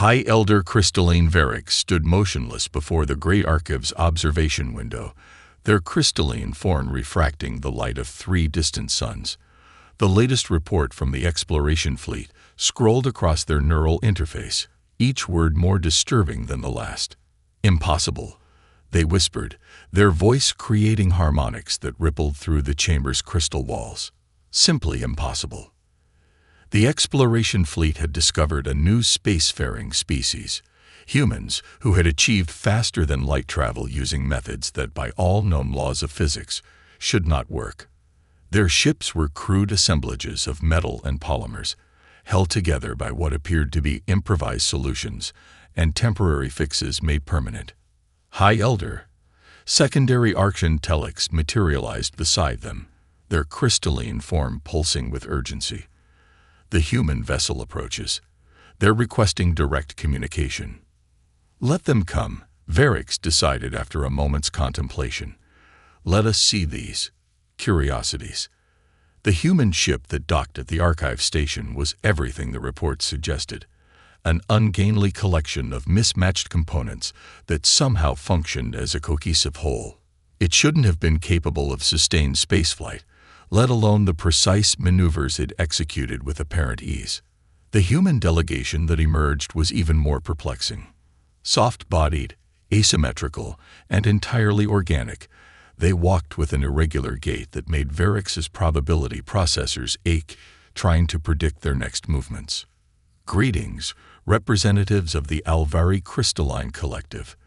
High Elder Crystalline Varix stood motionless before the Great Archive's observation window, their crystalline form refracting the light of 3 distant suns. The latest report from the exploration fleet scrolled across their neural interface, each word more disturbing than the last. "Impossible," they whispered, their voice creating harmonics that rippled through the chamber's crystal walls. Simply impossible. The exploration fleet had discovered a new spacefaring species, humans who had achieved faster-than-light travel using methods that, by all known laws of physics, should not work. Their ships were crude assemblages of metal and polymers, held together by what appeared to be improvised solutions and temporary fixes made permanent. High Elder, secondary Archon Telex materialized beside them, their crystalline form pulsing with urgency. The human vessel approaches. They're requesting direct communication. "Let them come," Varix decided after a moment's contemplation. "Let us see these curiosities." The human ship that docked at the archive station was everything the report suggested, an ungainly collection of mismatched components that somehow functioned as a cohesive whole. It shouldn't have been capable of sustained spaceflight, let alone the precise maneuvers it executed with apparent ease. The human delegation that emerged was even more perplexing. Soft-bodied, asymmetrical, and entirely organic, they walked with an irregular gait that made Varix's probability processors ache, trying to predict their next movements. "Greetings, representatives of the Alvari Crystalline Collective,"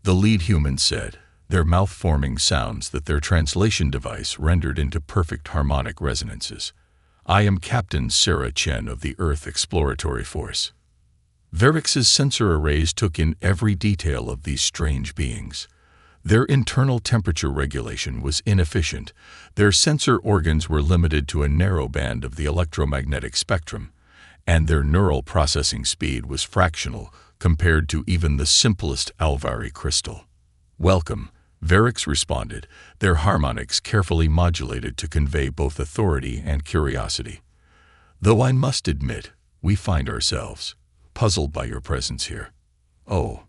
the lead human said, their mouth forming sounds that their translation device rendered into perfect harmonic resonances. "I am Captain Sarah Chen of the Earth Exploratory Force." Varix's sensor arrays took in every detail of these strange beings. Their internal temperature regulation was inefficient, their sensor organs were limited to a narrow band of the electromagnetic spectrum, and their neural processing speed was fractional compared to even the simplest Alvari crystal. "Welcome," Varix responded, their harmonics carefully modulated to convey both authority and curiosity. "Though I must admit, we find ourselves puzzled by your presence here." "Oh."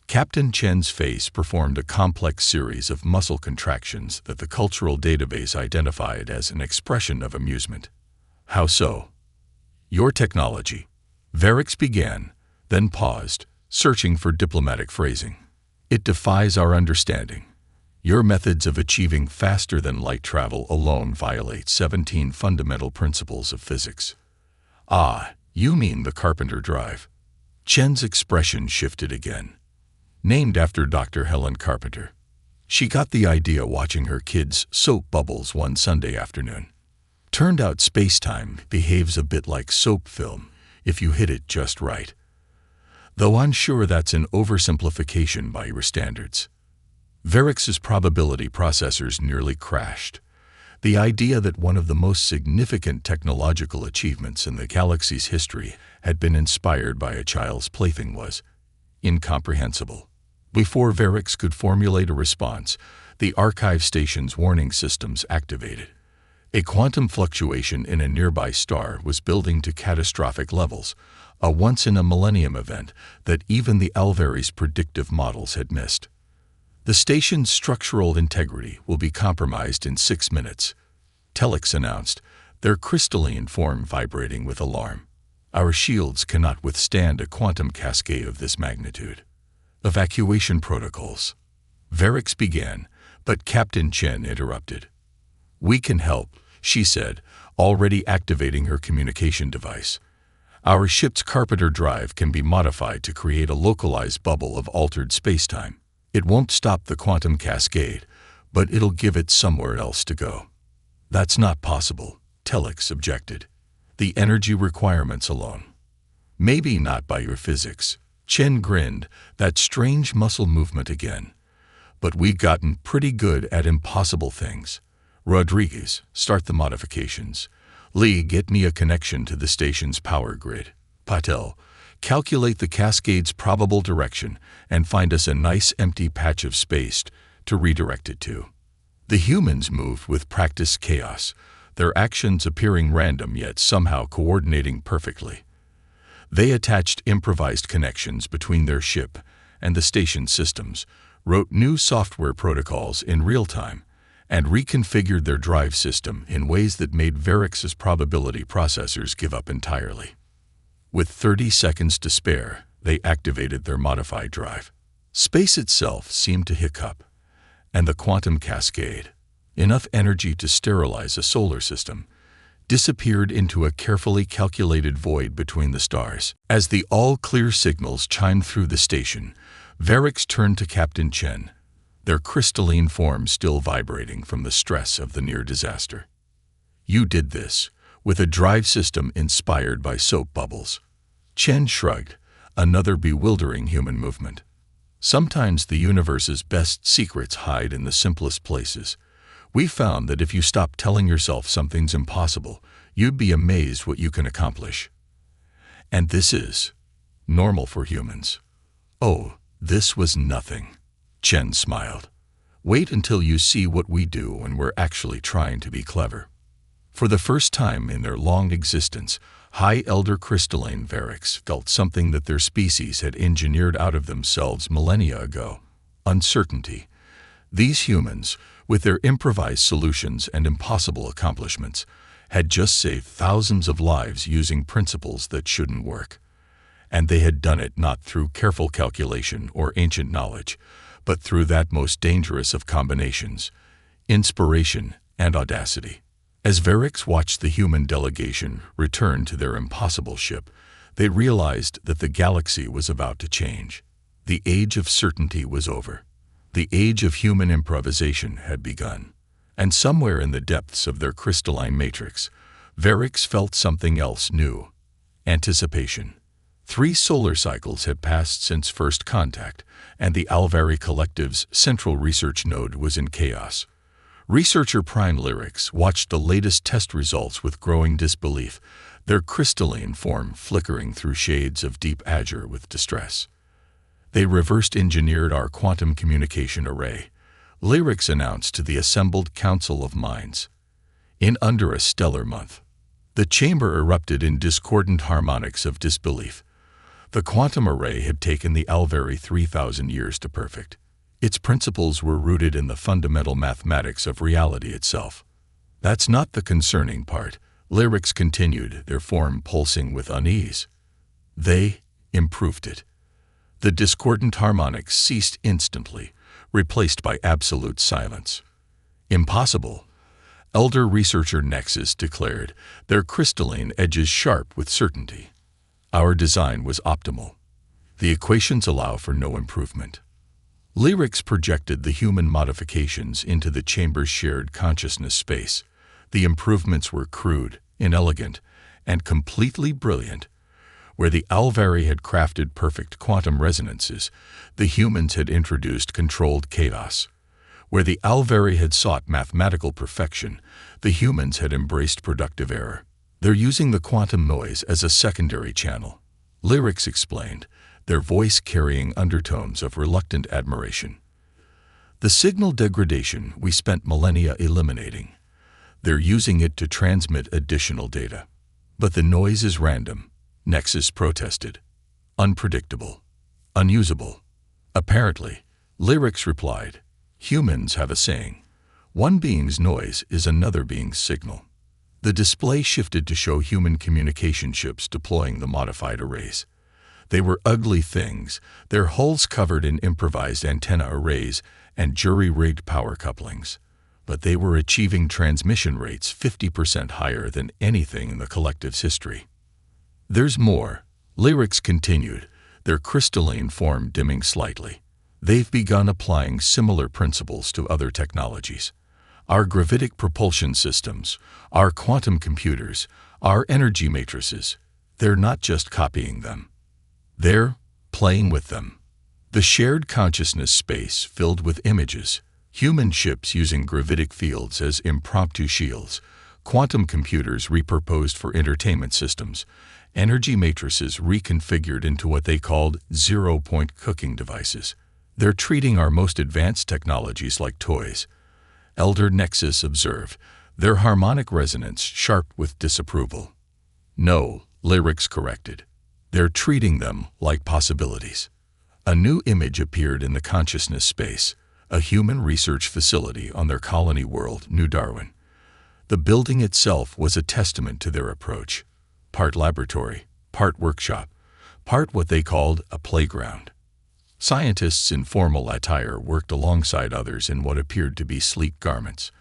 Captain Chen's face performed a complex series of muscle contractions that the cultural database identified as an expression of amusement. "How so?" "Your technology," Varix began, then paused, searching for diplomatic phrasing. "It defies our understanding. Your methods of achieving faster-than-light travel alone violate 17 fundamental principles of physics." "Ah, you mean the Carpenter Drive." Chen's expression shifted again. "Named after Dr. Helen Carpenter. She got the idea watching her kids' soap bubbles one Sunday afternoon. Turned out space-time behaves a bit like soap film if you hit it just right. Though I'm sure that's an oversimplification by your standards." Varix's probability processors nearly crashed. The idea that one of the most significant technological achievements in the galaxy's history had been inspired by a child's plaything was incomprehensible. Before Varix could formulate a response, the archive station's warning systems activated. A quantum fluctuation in a nearby star was building to catastrophic levels, a once-in-a-millennium event that even the Alvari's predictive models had missed. "The station's structural integrity will be compromised in 6 minutes," Telex announced, their crystalline form vibrating with alarm. "Our shields cannot withstand a quantum cascade of this magnitude." "Evacuation protocols," Varix began, but Captain Chen interrupted. "We can help," she said, already activating her communication device. "Our ship's Carpenter Drive can be modified to create a localized bubble of altered spacetime. It won't stop the quantum cascade, but it'll give it somewhere else to go." "That's not possible," Telex objected. "The energy requirements alone." "Maybe not by your physics." Chen grinned, that strange muscle movement again. "But we've gotten pretty good at impossible things. Rodriguez, start the modifications. Lee, get me a connection to the station's power grid. Patel, calculate the cascade's probable direction and find us a nice empty patch of space to redirect it to." The humans moved with practiced chaos, their actions appearing random yet somehow coordinating perfectly. They attached improvised connections between their ship and the station systems, wrote new software protocols in real time, and reconfigured their drive system in ways that made Varex's probability processors give up entirely. With 30 seconds to spare, they activated their modified drive. Space itself seemed to hiccup, and the quantum cascade, enough energy to sterilize a solar system, disappeared into a carefully calculated void between the stars. As the all-clear signals chimed through the station, Varex turned to Captain Chen, their crystalline forms still vibrating from the stress of the near disaster. "You did this, with a drive system inspired by soap bubbles." Chen shrugged, another bewildering human movement. "Sometimes the universe's best secrets hide in the simplest places. We found that if you stop telling yourself something's impossible, you'd be amazed what you can accomplish. And this is normal for humans." "Oh, this was nothing," Chen smiled. "Wait until you see what we do when we're actually trying to be clever." For the first time in their long existence, High Elder Crystalline Varex felt something that their species had engineered out of themselves millennia ago: uncertainty. These humans, with their improvised solutions and impossible accomplishments, had just saved thousands of lives using principles that shouldn't work. And they had done it not through careful calculation or ancient knowledge, but through that most dangerous of combinations: inspiration and audacity. As Varex watched the human delegation return to their impossible ship, they realized that the galaxy was about to change. The age of certainty was over. The age of human improvisation had begun. And somewhere in the depths of their crystalline matrix, Varex felt something else new: anticipation. 3 solar cycles had passed since first contact, and the Alvari Collective's central research node was in chaos. Researcher Prime Lyrics watched the latest test results with growing disbelief, their crystalline form flickering through shades of deep azure with distress. "They reversed engineered our quantum communication array," Lyrics announced to the assembled Council of Minds. "In under a stellar month." The chamber erupted in discordant harmonics of disbelief. The quantum array had taken the Alvari 3,000 years to perfect. Its principles were rooted in the fundamental mathematics of reality itself. "That's not the concerning part," Lyrics continued, their form pulsing with unease. "They improved it." The discordant harmonics ceased instantly, replaced by absolute silence. "Impossible," Elder Researcher Nexus declared, their crystalline edges sharp with certainty. "Our design was optimal. The equations allow for no improvement." Lyrics projected the human modifications into the chamber's shared consciousness space. The improvements were crude, inelegant, and completely brilliant. Where the Alvari had crafted perfect quantum resonances, the humans had introduced controlled chaos. Where the Alvari had sought mathematical perfection, the humans had embraced productive error. "They're using the quantum noise as a secondary channel," Lyrics explained, their voice carrying undertones of reluctant admiration. "The signal degradation we spent millennia eliminating. They're using it to transmit additional data. But the noise is random," Nexus protested. "Unpredictable. Unusable." "Apparently," Lyrics replied, "humans have a saying: one being's noise is another being's signal." The display shifted to show human communication ships deploying the modified arrays. They were ugly things, their hulls covered in improvised antenna arrays and jury-rigged power couplings. But they were achieving transmission rates 50% higher than anything in the collective's history. "There's more," Lyrics continued, their crystalline form dimming slightly. "They've begun applying similar principles to other technologies. Our gravitic propulsion systems, our quantum computers, our energy matrices. They're not just copying them. They're playing with them." The shared consciousness space filled with images, human ships using gravitic fields as impromptu shields, quantum computers repurposed for entertainment systems, energy matrices reconfigured into what they called zero-point cooking devices. "They're treating our most advanced technologies like toys," Elder Nexus observed, their harmonic resonance sharp with disapproval. "No," Lyrics corrected. They're treating them like possibilities. A new image appeared in the consciousness space, a human research facility on their colony world, New Darwin. The building itself was a testament to their approach. Part laboratory, part workshop, part what they called a playground. Scientists in formal attire worked alongside others in what appeared to be sleek garments.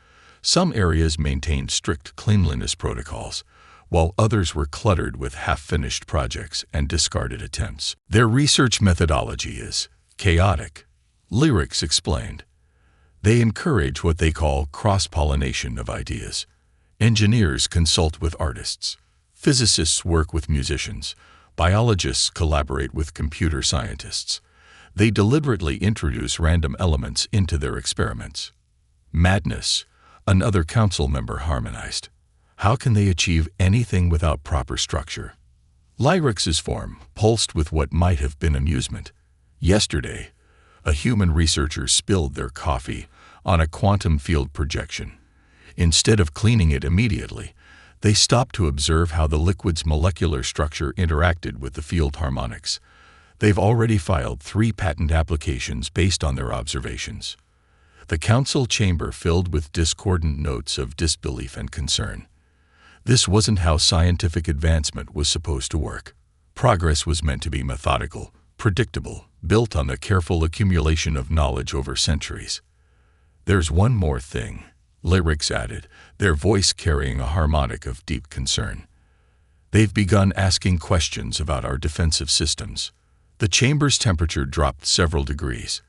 Some areas maintained strict cleanliness protocols, while others were cluttered with half-finished projects and discarded attempts. Their research methodology is chaotic, Lyrics explained. They encourage what they call cross-pollination of ideas. Engineers consult with artists. Physicists work with musicians. Biologists collaborate with computer scientists. They deliberately introduce random elements into their experiments. Madness, another council member harmonized. How can they achieve anything without proper structure? Lyrics's form pulsed with what might have been amusement. Yesterday, a human researcher spilled their coffee on a quantum field projection. Instead of cleaning it immediately, they stopped to observe how the liquid's molecular structure interacted with the field harmonics. They've already filed 3 patent applications based on their observations. The council chamber filled with discordant notes of disbelief and concern. This wasn't how scientific advancement was supposed to work. Progress was meant to be methodical, predictable, built on the careful accumulation of knowledge over centuries. There's one more thing, Lyrics added, their voice carrying a harmonic of deep concern. They've begun asking questions about our defensive systems. The chamber's temperature dropped several degrees.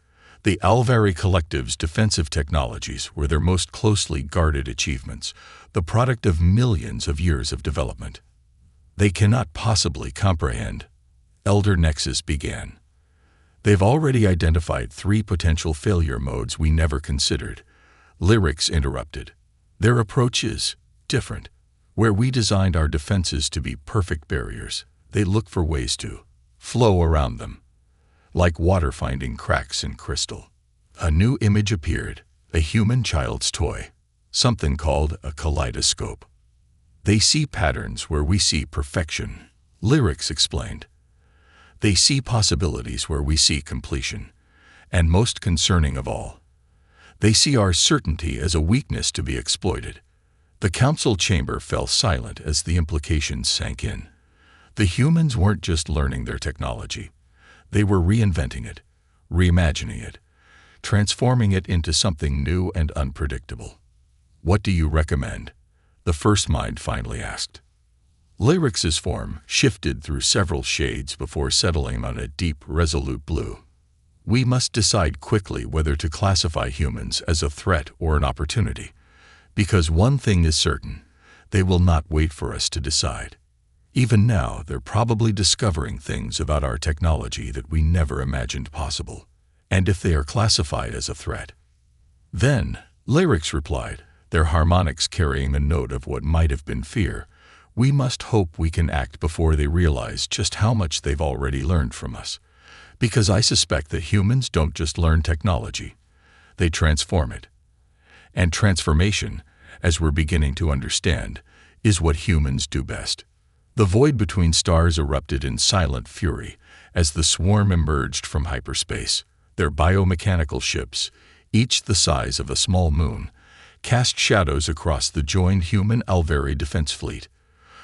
The Alvari Collective's defensive technologies were their most closely guarded achievements, the product of millions of years of development. They cannot possibly comprehend. Elder Nexus began. They've already identified 3 potential failure modes we never considered. Lyrics interrupted. Their approach is different. Where we designed our defenses to be perfect barriers, they look for ways to flow around them, like water finding cracks in crystal. A new image appeared, a human child's toy, something called a kaleidoscope. They see patterns where we see perfection, Lyrics explained. They see possibilities where we see completion, and most concerning of all, they see our certainty as a weakness to be exploited. The council chamber fell silent as the implications sank in. The humans weren't just learning their technology. They were reinventing it, reimagining it, transforming it into something new and unpredictable. What do you recommend? The first mind finally asked. Lyrics's form shifted through several shades before settling on a deep, resolute blue. We must decide quickly whether to classify humans as a threat or an opportunity, because one thing is certain, they will not wait for us to decide. Even now, they're probably discovering things about our technology that we never imagined possible. And if they are classified as a threat, then, Lyrics replied, their harmonics carrying a note of what might have been fear, we must hope we can act before they realize just how much they've already learned from us. Because I suspect that humans don't just learn technology, they transform it. And transformation, as we're beginning to understand, is what humans do best. The void between stars erupted in silent fury as the swarm emerged from hyperspace. Their biomechanical ships, each the size of a small moon, cast shadows across the joined human Alvari defense fleet.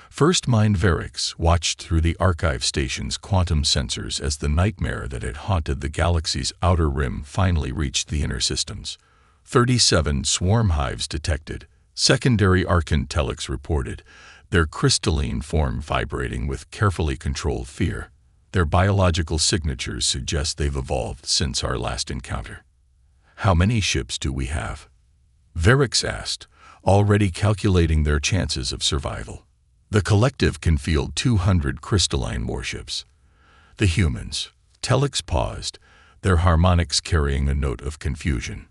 First Mind Verix watched through the archive station's quantum sensors as the nightmare that had haunted the galaxy's outer rim finally reached the inner systems. 37 swarm hives detected, secondary Archintellix reported, their crystalline form vibrating with carefully controlled fear. Their biological signatures suggest they've evolved since our last encounter. How many ships do we have? Verix asked, already calculating their chances of survival. The collective can field 200 crystalline warships. The humans, Tellix paused, their harmonics carrying a note of confusion.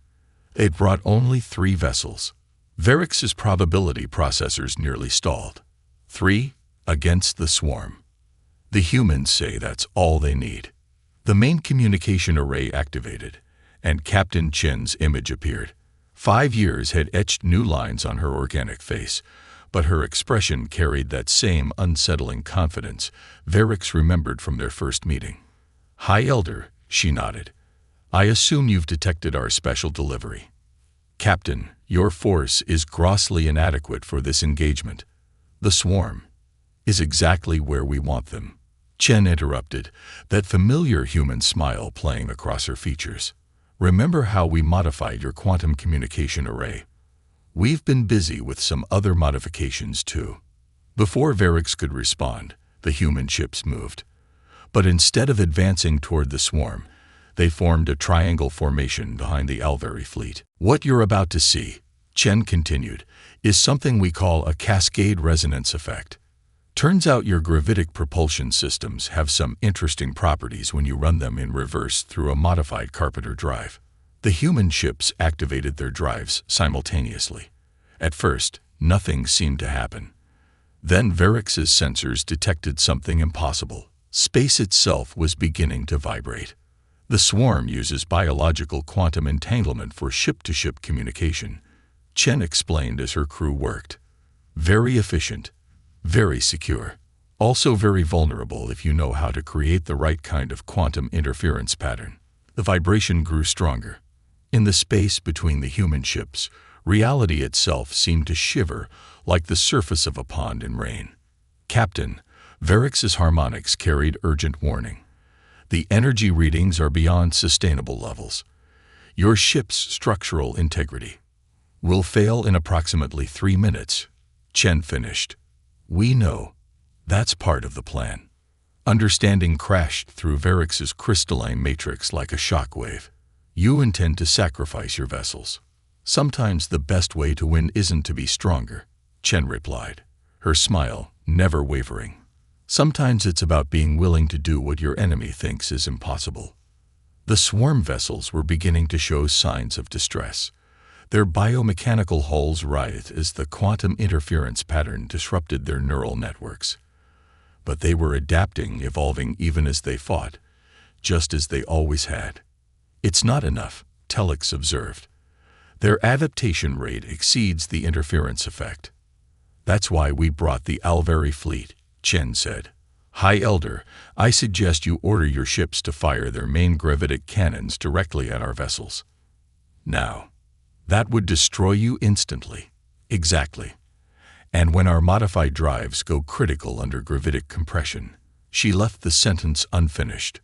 They'd brought only 3 vessels. Verix's probability processors nearly stalled. 3 against the swarm. The humans say that's all they need. The main communication array activated, and Captain Chen's image appeared. 5 years had etched new lines on her organic face, but her expression carried that same unsettling confidence Varix remembered from their first meeting. "High Elder," she nodded. "I assume you've detected our special delivery." "Captain, your force is grossly inadequate for this engagement. The swarm is exactly where we want them," Chen interrupted, that familiar human smile playing across her features. "Remember how we modified your quantum communication array? We've been busy with some other modifications too." Before Varix could respond, the human ships moved. But instead of advancing toward the swarm, they formed a triangle formation behind the Alvari fleet. "What you're about to see," Chen continued, "is something we call a cascade resonance effect. Turns out your gravitic propulsion systems have some interesting properties when you run them in reverse through a modified Carpenter drive." The human ships activated their drives simultaneously. At first, nothing seemed to happen. Then Varix's sensors detected something impossible. Space itself was beginning to vibrate. The swarm uses biological quantum entanglement for ship-to-ship communication, Chen explained as her crew worked. "Very efficient, very secure, also very vulnerable if you know how to create the right kind of quantum interference pattern." The vibration grew stronger. In the space between the human ships, reality itself seemed to shiver like the surface of a pond in rain. "Captain," Varix's harmonics carried urgent warning. "The energy readings are beyond sustainable levels. Your ship's structural integrity will fail in approximately 3 minutes," Chen finished. "We know. That's part of the plan." Understanding crashed through Varix's crystalline matrix like a shockwave. "You intend to sacrifice your vessels. Sometimes the best way to win isn't to be stronger," Chen replied, her smile never wavering. "Sometimes it's about being willing to do what your enemy thinks is impossible." The swarm vessels were beginning to show signs of distress. Their biomechanical hulls writhed as the quantum interference pattern disrupted their neural networks. But they were adapting, evolving even as they fought, just as they always had. "It's not enough," Telix observed. "Their adaptation rate exceeds the interference effect." "That's why we brought the Alvari fleet," Chen said. "High Elder, I suggest you order your ships to fire their main gravitic cannons directly at our vessels. Now, that would destroy you instantly." "Exactly. And when our modified drives go critical under gravitic compression." She left the sentence unfinished.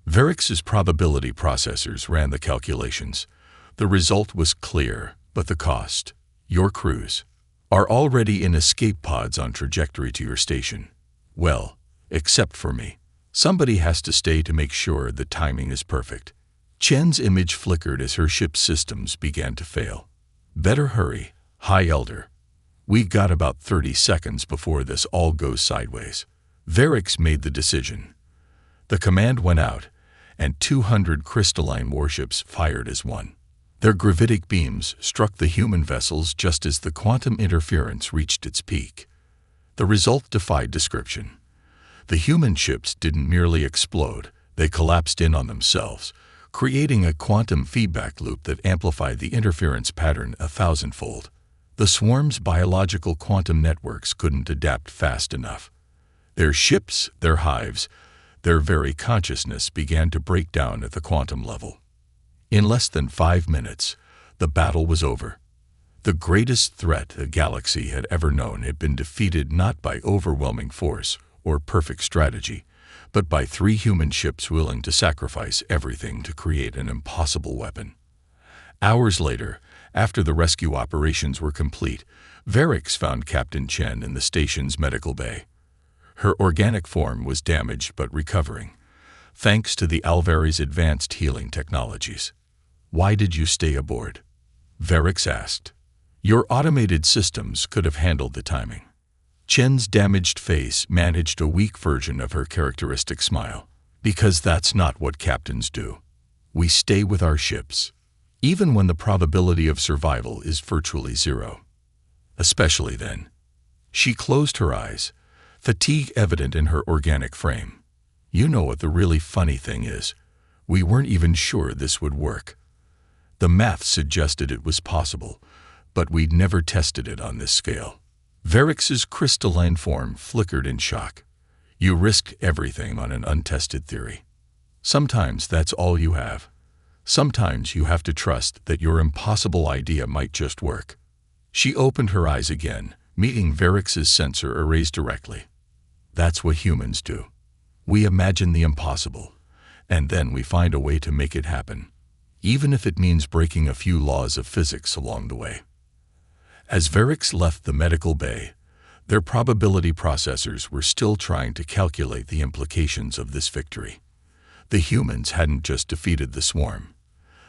Varix's probability processors ran the calculations. The result was clear, but the cost. "Your crews are already in escape pods on trajectory to your station. Well, except for me. Somebody has to stay to make sure the timing is perfect." Chen's image flickered as her ship's systems began to fail. "Better hurry, High Elder. We got about 30 seconds before this all goes sideways." Varix made the decision. The command went out, and 200 crystalline warships fired as one. Their gravitic beams struck the human vessels just as the quantum interference reached its peak. The result defied description. The human ships didn't merely explode, they collapsed in on themselves, creating a quantum feedback loop that amplified the interference pattern 1,000-fold. The swarm's biological quantum networks couldn't adapt fast enough. Their ships, their hives, their very consciousness began to break down at the quantum level. In less than 5 minutes, the battle was over. The greatest threat the galaxy had ever known had been defeated not by overwhelming force or perfect strategy, but by 3 human ships willing to sacrifice everything to create an impossible weapon. Hours later, after the rescue operations were complete, Varix found Captain Chen in the station's medical bay. Her organic form was damaged but recovering, thanks to the Alvari's advanced healing technologies. "Why did you stay aboard?" Varix asked. "Your automated systems could have handled the timing." Chen's damaged face managed a weak version of her characteristic smile. "Because that's not what captains do. We stay with our ships, even when the probability of survival is virtually 0. Especially then." She closed her eyes, fatigue evident in her organic frame. "You know what the really funny thing is? We weren't even sure this would work. The math suggested it was possible, but we'd never tested it on this scale. Verix's crystalline form flickered in shock. You risked everything on an untested theory. Sometimes that's all you have. Sometimes you have to trust that your impossible idea might just work. She opened her eyes again, meeting Verix's sensor arrays directly. That's what humans do. We imagine the impossible, and then we find a way to make it happen, even if it means breaking a few laws of physics along the way. As Verix left the medical bay, their probability processors were still trying to calculate the implications of this victory. The humans hadn't just defeated the swarm.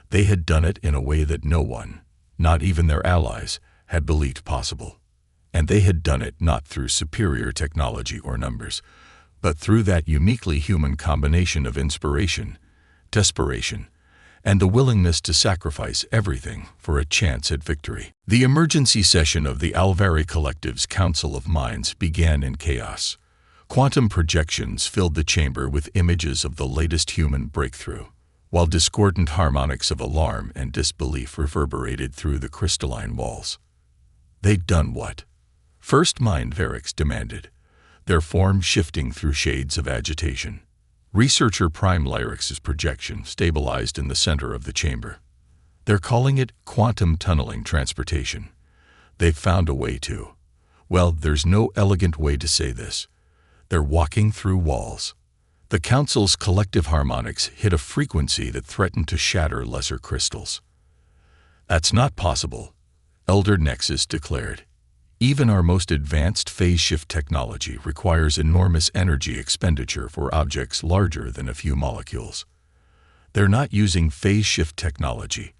They had done it in a way that no one, not even their allies, had believed possible. And they had done it not through superior technology or numbers, but through that uniquely human combination of inspiration, desperation, and the willingness to sacrifice everything for a chance at victory. The emergency session of the Alvari Collective's Council of Minds began in chaos. Quantum projections filled the chamber with images of the latest human breakthrough, while discordant harmonics of alarm and disbelief reverberated through the crystalline walls. They'd done what? First mind, Verix demanded, their form shifting through shades of agitation. Researcher Prime Lyrix's projection stabilized in the center of the chamber. They're calling it quantum tunneling transportation. They've found a way to. Well, there's no elegant way to say this. They're walking through walls. The Council's collective harmonics hit a frequency that threatened to shatter lesser crystals. That's not possible, Elder Nexus declared. Even our most advanced phase shift technology requires enormous energy expenditure for objects larger than a few molecules. They're not using phase shift technology,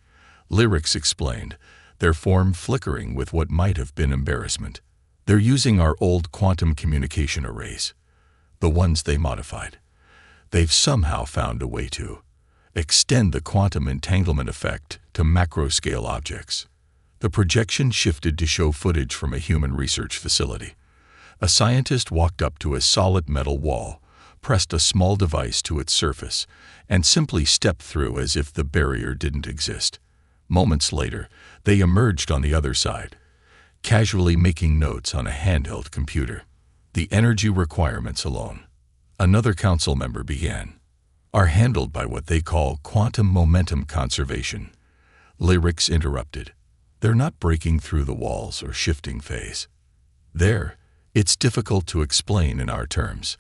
Lyrix explained, their form flickering with what might have been embarrassment. They're using our old quantum communication arrays, the ones they modified. They've somehow found a way to extend the quantum entanglement effect to macro-scale objects. The projection shifted to show footage from a human research facility. A scientist walked up to a solid metal wall, pressed a small device to its surface, and simply stepped through as if the barrier didn't exist. Moments later, they emerged on the other side, casually making notes on a handheld computer. The energy requirements alone, another council member began, are handled by what they call quantum momentum conservation. Lyrix interrupted. They're not breaking through the walls or shifting phase. It's difficult to explain in our terms.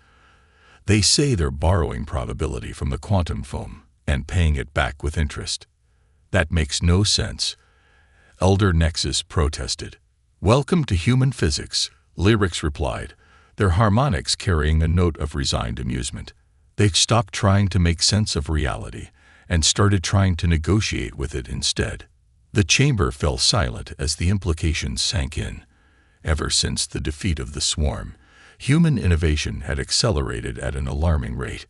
They say they're borrowing probability from the quantum foam and paying it back with interest. That makes no sense, Elder Nexus protested. Welcome to human physics, Lyrix replied, their harmonics carrying a note of resigned amusement. They've stopped trying to make sense of reality and started trying to negotiate with it instead. The chamber fell silent as the implications sank in. Ever since the defeat of the swarm, human innovation had accelerated at an alarming rate.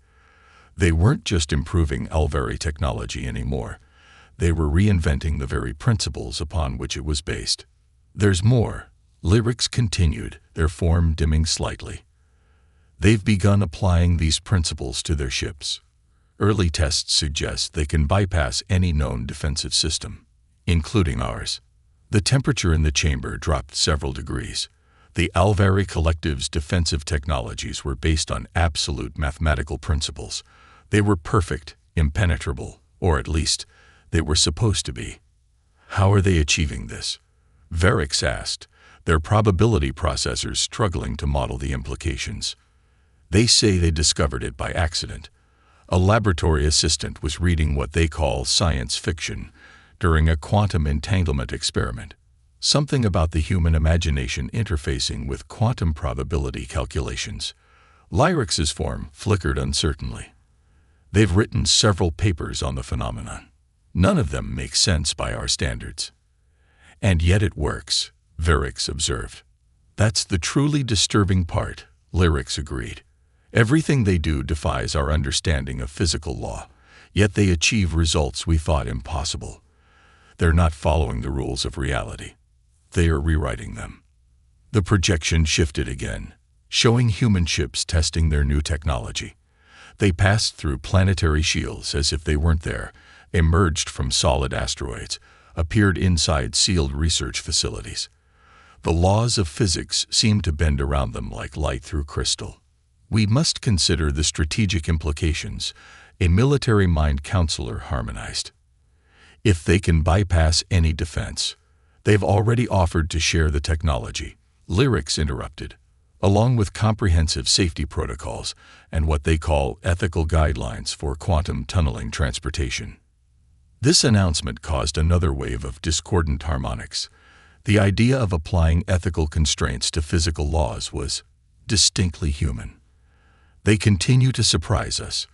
They weren't just improving Alvari technology anymore. They were reinventing the very principles upon which it was based. There's more, Lyrix continued, their form dimming slightly. They've begun applying these principles to their ships. Early tests suggest they can bypass any known defensive system, including ours. The temperature in the chamber dropped several degrees. The Alvari Collective's defensive technologies were based on absolute mathematical principles. They were perfect, impenetrable, or at least, they were supposed to be. How are they achieving this? Verix asked, their probability processors struggling to model the implications. They say they discovered it by accident. A laboratory assistant was reading what they call science fiction during a quantum entanglement experiment. Something about the human imagination interfacing with quantum probability calculations. Lyrix's form flickered uncertainly. They've written several papers on the phenomenon. None of them make sense by our standards. And yet it works, Verix observed. That's the truly disturbing part, Lyrix agreed. Everything they do defies our understanding of physical law, yet they achieve results we thought impossible. They're not following the rules of reality. They are rewriting them. The projection shifted again, showing human ships testing their new technology. They passed through planetary shields as if they weren't there, emerged from solid asteroids, appeared inside sealed research facilities. The laws of physics seem to bend around them like light through crystal. We must consider the strategic implications, a military mind counselor harmonized. If they can bypass any defense, they've already offered to share the technology, Lyrics interrupted, along with comprehensive safety protocols and what they call ethical guidelines for quantum tunneling transportation. This announcement caused another wave of discordant harmonics. The idea of applying ethical constraints to physical laws was distinctly human. They continue to surprise us,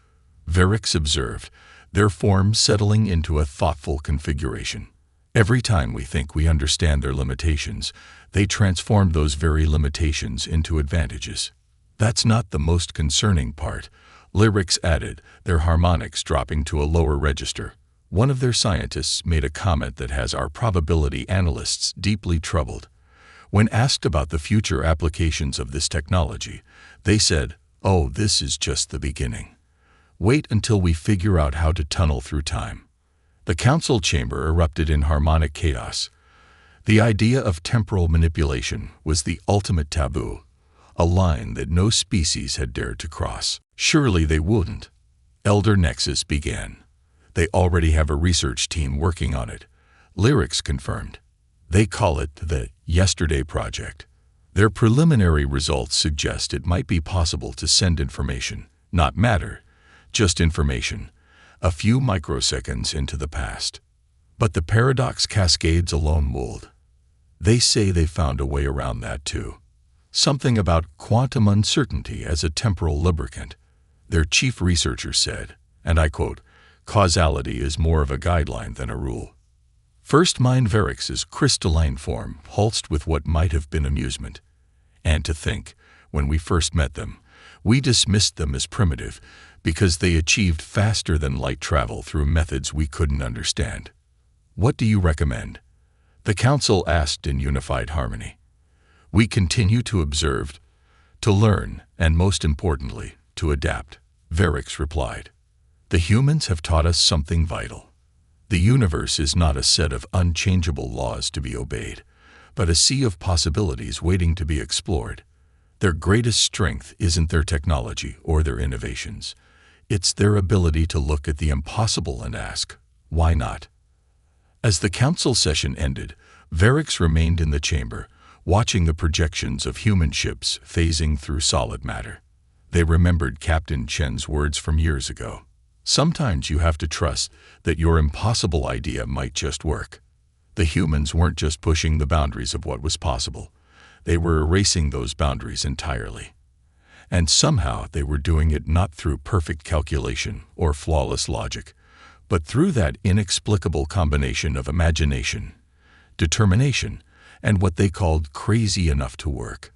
Verix observed, their form settling into a thoughtful configuration. Every time we think we understand their limitations, they transform those very limitations into advantages. That's not the most concerning part, Lyrics added, their harmonics dropping to a lower register. One of their scientists made a comment that has our probability analysts deeply troubled. When asked about the future applications of this technology, they said, "Oh, this is just the beginning. Wait until we figure out how to tunnel through time." The council chamber erupted in harmonic chaos. The idea of temporal manipulation was the ultimate taboo, a line that no species had dared to cross. Surely they wouldn't. Elder Nexus began. They already have a research team working on it, Lyrics confirmed. They call it the Yesterday Project. Their preliminary results suggest it might be possible to send information, not matter, just information, a few microseconds into the past. But the paradox cascades alone mold. They say they found a way around that too. Something about quantum uncertainty as a temporal lubricant. Their chief researcher said, and I quote, "Causality is more of a guideline than a rule." First mind Verix's crystalline form pulsed with what might have been amusement. And to think, when we first met them, we dismissed them as primitive because they achieved faster than light travel through methods we couldn't understand. "What do you recommend?" the council asked in unified harmony. "We continue to observe, to learn, and most importantly, to adapt," Verix replied. "The humans have taught us something vital. The universe is not a set of unchangeable laws to be obeyed, but a sea of possibilities waiting to be explored. Their greatest strength isn't their technology or their innovations. It's their ability to look at the impossible and ask, why not?" As the council session ended, Verix remained in the chamber, watching the projections of human ships phasing through solid matter. They remembered Captain Chen's words from years ago. Sometimes you have to trust that your impossible idea might just work. The humans weren't just pushing the boundaries of what was possible. They were erasing those boundaries entirely. And somehow they were doing it not through perfect calculation or flawless logic, but through that inexplicable combination of imagination, determination, and what they called crazy enough to work.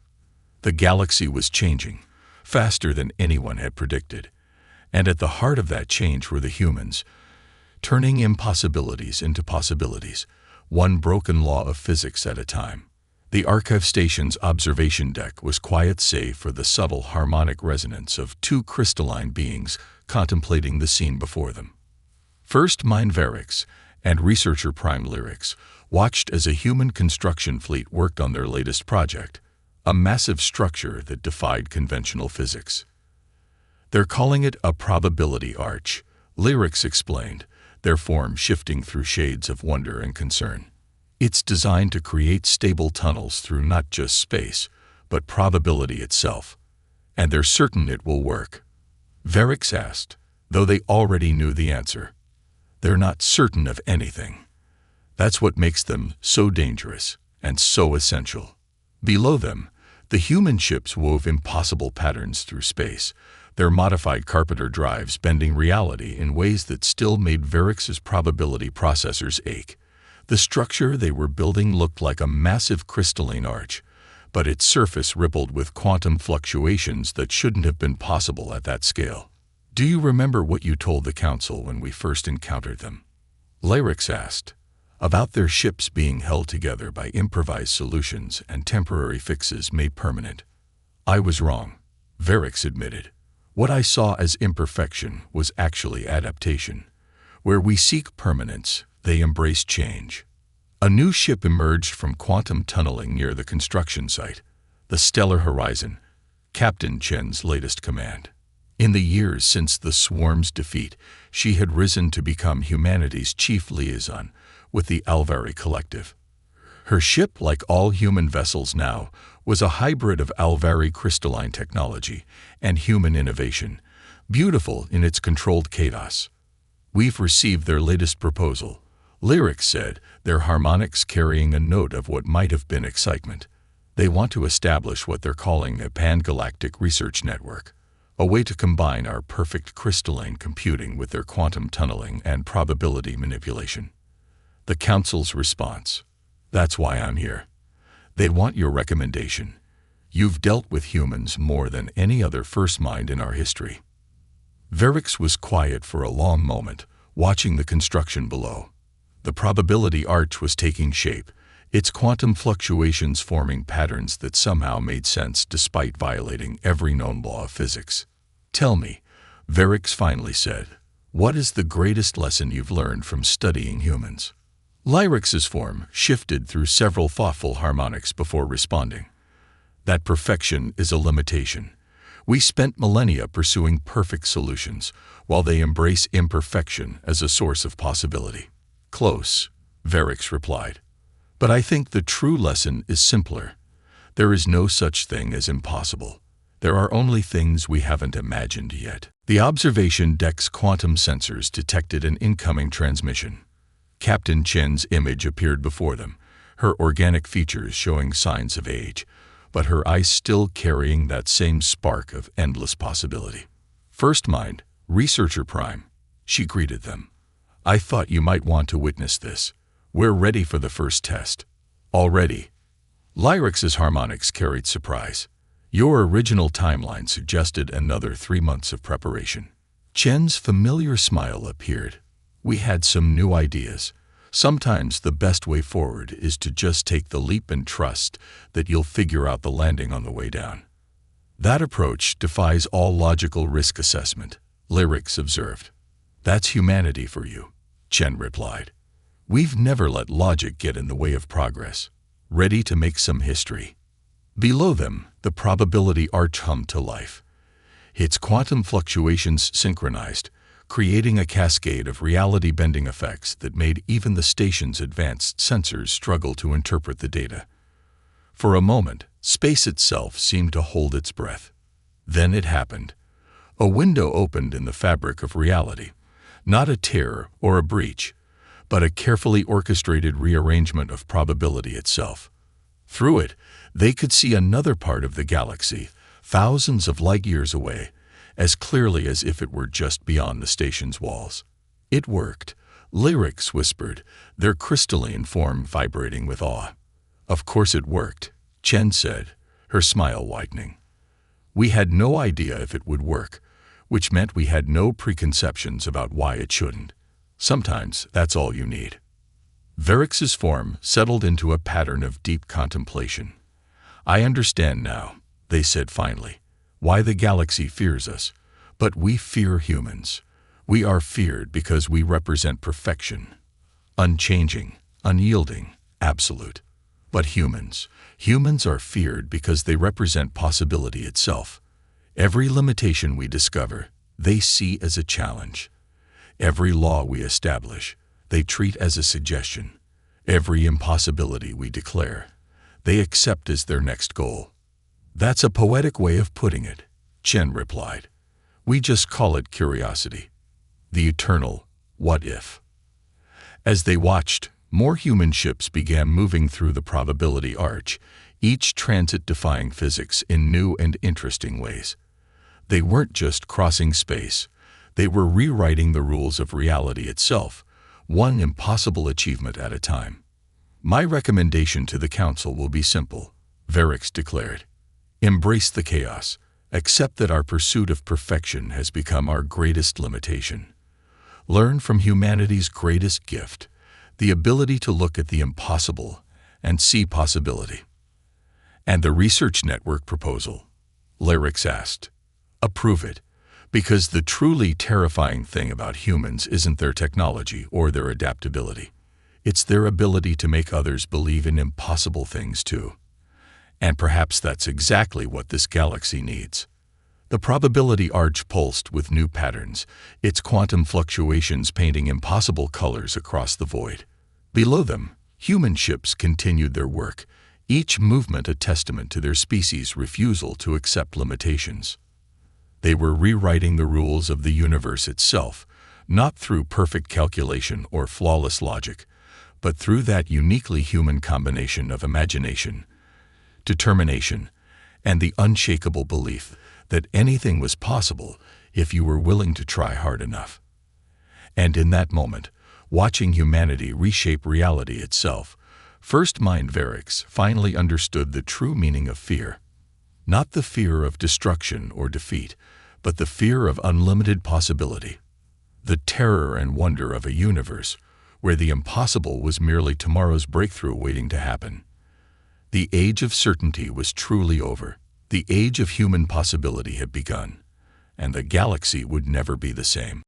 The galaxy was changing, faster than anyone had predicted. And at the heart of that change were the humans, turning impossibilities into possibilities, one broken law of physics at a time. The Archive Station's observation deck was quiet save for the subtle harmonic resonance of two crystalline beings contemplating the scene before them. First Mind Verix and researcher Prime Lyrics watched as a human construction fleet worked on their latest project, a massive structure that defied conventional physics. "They're calling it a probability arch," Lyrics explained, their form shifting through shades of wonder and concern. "It's designed to create stable tunnels through not just space, but probability itself. And they're certain it will work." Verix asked, though they already knew the answer. They're not certain of anything. That's what makes them so dangerous and so essential. Below them, the human ships wove impossible patterns through space, their modified Carpenter drives bending reality in ways that still made Verix's probability processors ache. The structure they were building looked like a massive crystalline arch, but its surface rippled with quantum fluctuations that shouldn't have been possible at that scale. "Do you remember what you told the council when we first encountered them?" Lyrics asked, about their ships being held together by improvised solutions and temporary fixes made permanent. "I was wrong," Verix admitted. "What I saw as imperfection was actually adaptation. Where we seek permanence, they embrace change." A new ship emerged from quantum tunneling near the construction site, the Stellar Horizon, Captain Chen's latest command. In the years since the swarm's defeat, she had risen to become humanity's chief liaison with the Alvari Collective. Her ship, like all human vessels now, was a hybrid of Alvari crystalline technology and human innovation, beautiful in its controlled chaos. "We've received their latest proposal," Lyrics said, their harmonics carrying a note of what might have been excitement. They want to establish what they're calling a pan-galactic research network, a way to combine our perfect crystalline computing with their quantum tunneling and probability manipulation. The Council's response: "That's why I'm here. They want your recommendation. You've dealt with humans more than any other first mind in our history." Verix was quiet for a long moment, watching the construction below. The probability arch was taking shape, its quantum fluctuations forming patterns that somehow made sense despite violating every known law of physics. "Tell me," Verix finally said, "what is the greatest lesson you've learned from studying humans?" Lyrix's form shifted through several thoughtful harmonics before responding. "That perfection is a limitation. We spent millennia pursuing perfect solutions, while they embrace imperfection as a source of possibility." "Close," Verix replied. "But I think the true lesson is simpler. There is no such thing as impossible. There are only things we haven't imagined yet." The observation deck's quantum sensors detected an incoming transmission. Captain Chen's image appeared before them, her organic features showing signs of age, but her eyes still carrying that same spark of endless possibility. "First Mind, Researcher Prime," she greeted them. "I thought you might want to witness this. We're ready for the first test." "Already?" Lyrix's harmonics carried surprise. "Your original timeline suggested another 3 months of preparation." Chen's familiar smile appeared. "We had some new ideas. Sometimes the best way forward is to just take the leap and trust that you'll figure out the landing on the way down." "That approach defies all logical risk assessment," Lyrix observed. "That's humanity for you," Chen replied. "We've never let logic get in the way of progress. Ready to make some history." Below them, the probability arch hummed to life. Its quantum fluctuations synchronized, creating a cascade of reality-bending effects that made even the station's advanced sensors struggle to interpret the data. For a moment, space itself seemed to hold its breath. Then it happened. A window opened in the fabric of reality. Not a tear or a breach, but a carefully orchestrated rearrangement of probability itself. Through it, they could see another part of the galaxy, thousands of light-years away, as clearly as if it were just beyond the station's walls. "It worked," Lyrix whispered, their crystalline form vibrating with awe. "Of course it worked," Chen said, her smile widening. "We had no idea if it would work, which meant we had no preconceptions about why it shouldn't. Sometimes that's all you need." Verix's form settled into a pattern of deep contemplation. "I understand now," they said finally, "why the galaxy fears us, but we fear humans. We are feared because we represent perfection, unchanging, unyielding, absolute. But humans are feared because they represent possibility itself. Every limitation we discover, they see as a challenge. Every law we establish, they treat as a suggestion. Every impossibility we declare, they accept as their next goal." "That's a poetic way of putting it," Chen replied. "We just call it curiosity. The eternal what if." As they watched, more human ships began moving through the probability arch, each transit defying physics in new and interesting ways. They weren't just crossing space, they were rewriting the rules of reality itself, one impossible achievement at a time. "My recommendation to the Council will be simple," Verix declared. "Embrace the chaos. Accept that our pursuit of perfection has become our greatest limitation. Learn from humanity's greatest gift, the ability to look at the impossible and see possibility." "And the research network proposal?" Lyrix asked. "Approve it, because the truly terrifying thing about humans isn't their technology or their adaptability. It's their ability to make others believe in impossible things too. And perhaps that's exactly what this galaxy needs. The probability arch pulsed with new patterns, its quantum fluctuations painting impossible colors across the void. Below them, human ships continued their work, each movement a testament to their species' refusal to accept limitations. They were rewriting the rules of the universe itself, not through perfect calculation or flawless logic, but through that uniquely human combination of imagination, determination, and the unshakable belief that anything was possible if you were willing to try hard enough. And in that moment, watching humanity reshape reality itself, First Mind Varix finally understood the true meaning of fear. Not the fear of destruction or defeat, but the fear of unlimited possibility. The terror and wonder of a universe where the impossible was merely tomorrow's breakthrough waiting to happen. The age of certainty was truly over. The age of human possibility had begun, and the galaxy would never be the same.